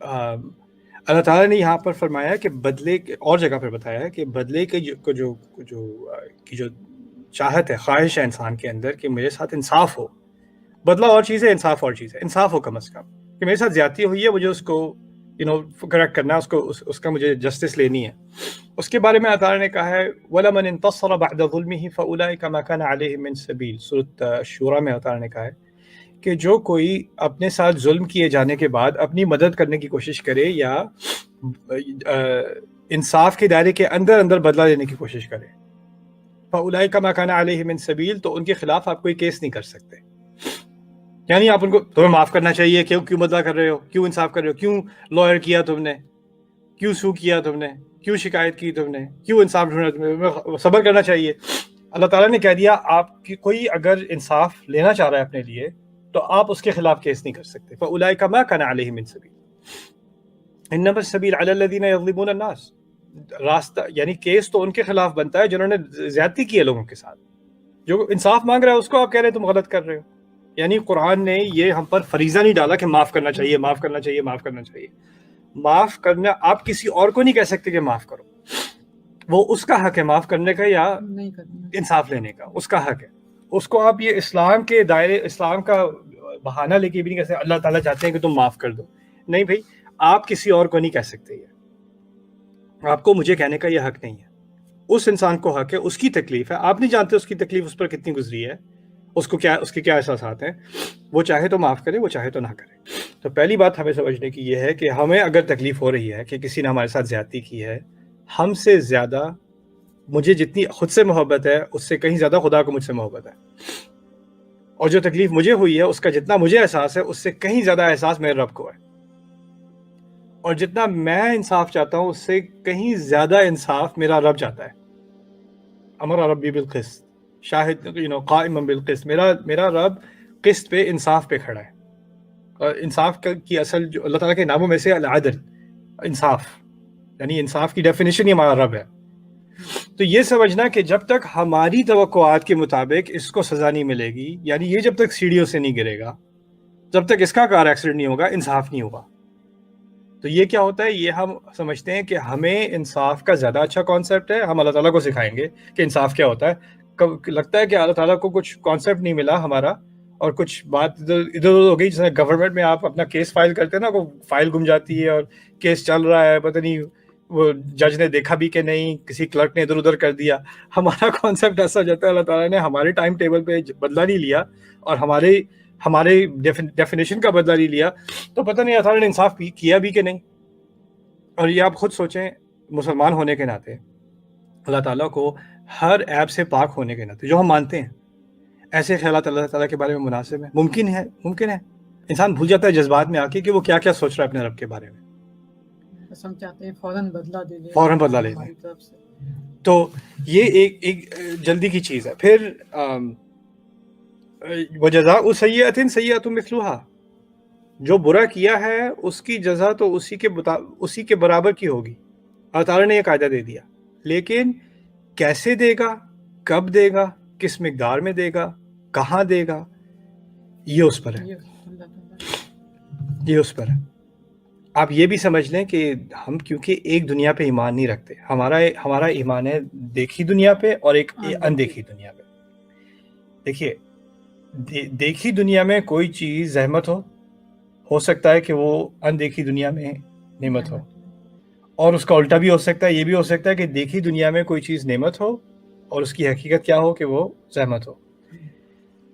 اللہ تعالیٰ نے یہاں پر فرمایا کہ بدلے اور جگہ پر بتایا ہے کہ بدلے کے جو چاہت ہے، خواہش ہے انسان کے اندر کہ میرے ساتھ انصاف ہو. بدلہ اور چیز ہے، انصاف اور چیز ہے. انصاف ہو کم از کم کہ میرے ساتھ زیادتی ہوئی ہے، مجھے اس کو کریکٹ کرنا ہے، اس کا مجھے جسٹس لینی ہے. اس کے بارے میں اللہ تعالیٰ نے کہا ہے وَلَمَنِ انتَصَرَ بَعْدَ ظُلْمِهِ فَأُولَٰئِكَ مَا كَانَ عَلَيْهِم مِّن سَبِيلٍ. سورۃ شورى میں اللہ تعالیٰ نے کہا ہے کہ جو کوئی اپنے ساتھ ظلم کیے جانے کے بعد اپنی مدد کرنے کی کوشش کرے یا انصاف کے دائرے کے اندر بدلہ لینے کی کوشش کرے، فَأُولَٰئِكَ مَا كَانَ عَلَيْهِم مِّن سَبِيلٍ، تو ان کے خلاف آپ کوئی کیس نہیں کر سکتے. یعنی آپ ان کو تمہیں معاف کرنا چاہیے، کیوں بدلہ کر رہے ہو، کیوں انصاف کر رہے ہو، کیوں لائر کیا تم نے، کیوں سو کیا تم نے، کیوں شکایت کی تم نے، کیوں انصاف ڈھونڈا تمہیں، صبر کرنا چاہیے. اللہ تعالیٰ نے کہہ دیا آپ کی کوئی اگر انصاف لینا چاہ رہا ہے اپنے لیے تو آپ اس کے خلاف کیس نہیں کر سکتے. فَأُولَٰئِكَ مَا كَانَ عَلَيْهِم مِّن سَبِيلٍ إِنَّمَا السَّبِيلُ عَلَى الَّذِينَ يَظْلِمُونَ النَّاسَ. راستہ یعنی کیس تو ان کے خلاف بنتا ہے جنہوں نے زیادتی کی ہے لوگوں کے ساتھ. جو انصاف مانگ رہا ہے اس کو آپ کہہ رہے ہیں تم غلط کر رہے ہو. یعنی قرآن نے یہ ہم پر فریضہ نہیں ڈالا کہ معاف کرنا چاہیے، معاف کرنا چاہیے، معاف کرنا چاہیے. معاف کرنا آپ کسی اور کو نہیں کہہ سکتے کہ معاف کرو، وہ اس کا حق ہے معاف کرنے کا یا انصاف لینے کا، اس کا حق ہے. اس کو آپ یہ اسلام کے دائرے، اسلام کا بہانہ لے کے بھی نہیں کہہ سکتے اللہ تعالیٰ چاہتے ہیں کہ تم معاف کر دو. نہیں بھائی، آپ کسی اور کو نہیں کہہ سکتے، یہ آپ کو مجھے کہنے کا یہ حق نہیں ہے. اس انسان کو حق ہے، اس کی تکلیف ہے، آپ نہیں جانتے اس کی تکلیف اس پر کتنی گزری ہے، اس کے کیا احساسات ہیں. وہ چاہے تو معاف کرے، وہ چاہے تو نہ کرے. تو پہلی بات ہمیں سمجھنے کی یہ ہے کہ ہمیں اگر تکلیف ہو رہی ہے کہ کسی نے ہمارے ساتھ زیادتی کی ہے، ہم سے زیادہ مجھے جتنی خود سے محبت ہے اس سے کہیں زیادہ خدا کو مجھ سے محبت ہے. اور جو تکلیف مجھے ہوئی ہے اس کا جتنا مجھے احساس ہے اس سے کہیں زیادہ احساس میرے رب کو ہے. اور جتنا میں انصاف چاہتا ہوں اس سے کہیں زیادہ انصاف میرا رب چاہتا ہے. امر ربی بالقسط شاہد قائما بالقسط. میرا رب قسط پہ، انصاف پہ کھڑا ہے. اور انصاف کی اصل جو اللہ تعالیٰ کے ناموں میں سے العدل، انصاف، یعنی انصاف کی ڈیفینیشن ہی ہمارا رب ہے. تو یہ سمجھنا کہ جب تک ہماری توقعات کے مطابق اس کو سزا نہیں ملے گی، یعنی یہ جب تک سیڑھیوں سے نہیں گرے گا، جب تک اس کا کار ایکسیڈنٹ نہیں ہوگا، انصاف نہیں ہوگا. تو یہ کیا ہوتا ہے، یہ ہم سمجھتے ہیں کہ ہمیں انصاف کا زیادہ اچھا کانسیپٹ ہے، ہم اللہ تعالیٰ کو سکھائیں گے کہ انصاف کیا ہوتا ہے. لگتا ہے کہ اللہ تعالیٰ کو کچھ کانسیپٹ نہیں ملا ہمارا، اور کچھ بات ادھر ہو گئی. جیسے گورنمنٹ میں آپ اپنا کیس فائل کرتے ہیں نا، وہ فائل گم جاتی ہے اور کیس چل رہا ہے، پتہ نہیں وہ جج نے دیکھا بھی کہ نہیں، کسی کلرک نے ادھر ادھر کر دیا. ہمارا کانسیپٹ ایسا ہو جاتا ہے اللہ تعالیٰ نے ہمارے ٹائم ٹیبل پہ بدلہ نہیں لیا اور ہمارے ڈیفینیشن کا بدلہ نہیں لیا، تو پتہ نہیں اللہ تعالیٰ نے انصاف کیا بھی کہ نہیں. اور یہ آپ خود سوچیں، مسلمان ہونے کے ناطے اللہ تعالیٰ کو ہر عیب سے پاک ہونے کے ناطے جو ہم مانتے ہیں، ایسے خیالات اللہ تعالیٰ کے بارے میں مناسب ہیں؟ ممکن ہے انسان بھول جاتا ہے جذبات میں آ کے کہ وہ کیا کیا سوچ رہا ہے اپنے رب کے بارے میں. ہم چاہتے ہیں فوراً بدلہ دے دیں، فوراً بدلہ لے لیں. تو یہ ایک جلدی کی چیز ہے. پھر وَجَزَاءُ سَیِّئَةٍ سَیِّئَةٌ مِثْلُهَا. جو برا کیا ہے اس کی جزا تو اسی کے برابر کی ہوگی. اللہ تعالیٰ نے یہ قاعدہ دے دیا، لیکن کیسے دے گا، کب دے گا، کس مقدار میں دے گا، کہاں دے گا، یہ اس پر ہے. یہ اس پر ہے. آپ یہ بھی سمجھ لیں کہ ہم کیونکہ ایک دنیا پہ ایمان نہیں رکھتے، ہمارا ایمان ہے دیکھی دنیا پہ اور ایک اندیکھی دنیا پہ. دیکھیے، دیکھی دنیا میں کوئی چیز زحمت ہو سکتا ہے کہ وہ اندیکھی دنیا میں نعمت ہو، اور اس کا الٹا بھی ہو سکتا ہے. یہ بھی ہو سکتا ہے کہ دیکھی دنیا میں کوئی چیز نعمت ہو اور اس کی حقیقت کیا ہو کہ وہ زحمت ہو.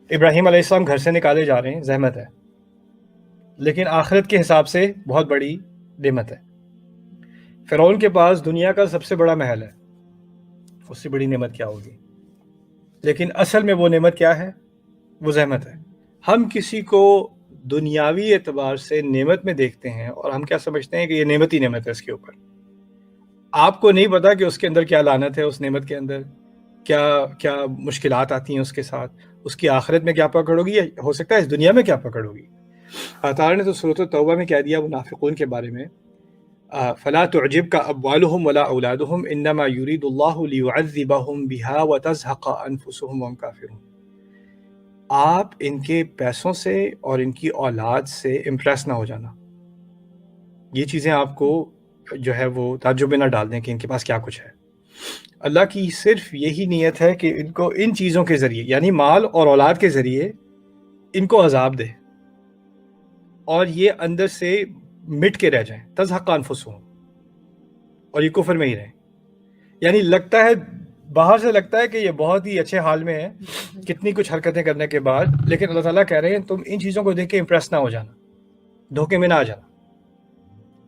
ابراہیم علیہ السلام گھر سے نکالے جا رہے ہیں، زحمت ہے، لیکن آخرت کے حساب سے بہت بڑی نعمت ہے. فرعون کے پاس دنیا کا سب سے بڑا محل ہے، اس سے بڑی نعمت کیا ہوگی؟ لیکن اصل میں وہ نعمت کیا ہے؟ وہ زحمت ہے. ہم کسی کو دنیاوی اعتبار سے نعمت میں دیکھتے ہیں اور ہم کیا سمجھتے ہیں کہ یہ نعمت ہی نعمت ہے اس کے اوپر. آپ کو نہیں پتا کہ اس کے اندر کیا لعنت ہے، اس نعمت کے اندر کیا مشکلات آتی ہیں اس کے ساتھ، اس کی آخرت میں کیا پکڑ ہوگی، یا ہو سکتا ہے اس دنیا میں کیا پکڑ ہوگی. اللہ تعالیٰ نے تو سورۃ التوبہ میں کہہ دیا منافقون کے بارے میں، فلا تعجبك اموالهم ولا اولادهم انما يريد الله ليعذبهم بها وتزهق انفسهم وهم كافرون. آپ ان کے پیسوں سے اور ان کی اولاد سے امپریس نہ ہو جانا. یہ چیزیں آپ کو جو ہے وہ تعجب میں نہ ڈال دیں کہ ان کے پاس کیا کچھ ہے. اللہ کی صرف یہی نیت ہے کہ ان کو ان چیزوں کے ذریعے یعنی مال اور اولاد کے ذریعے ان کو عذاب دے اور یہ اندر سے مٹ کے رہ جائیں. تزہق انفسہم، اور یہ کفر میں ہی رہیں. یعنی لگتا ہے باہر سے لگتا ہے کہ یہ بہت ہی اچھے حال میں ہے کتنی کچھ حرکتیں کرنے کے بعد، لیکن اللہ تعالیٰ کہہ رہے ہیں تم ان چیزوں کو دیکھ کے امپریس نہ ہو جانا، دھوکے میں نہ آ جانا.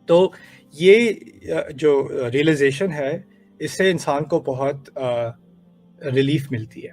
تو یہ جو ریئلائزیشن ہے اس سے انسان کو بہت ریلیف ملتی ہے.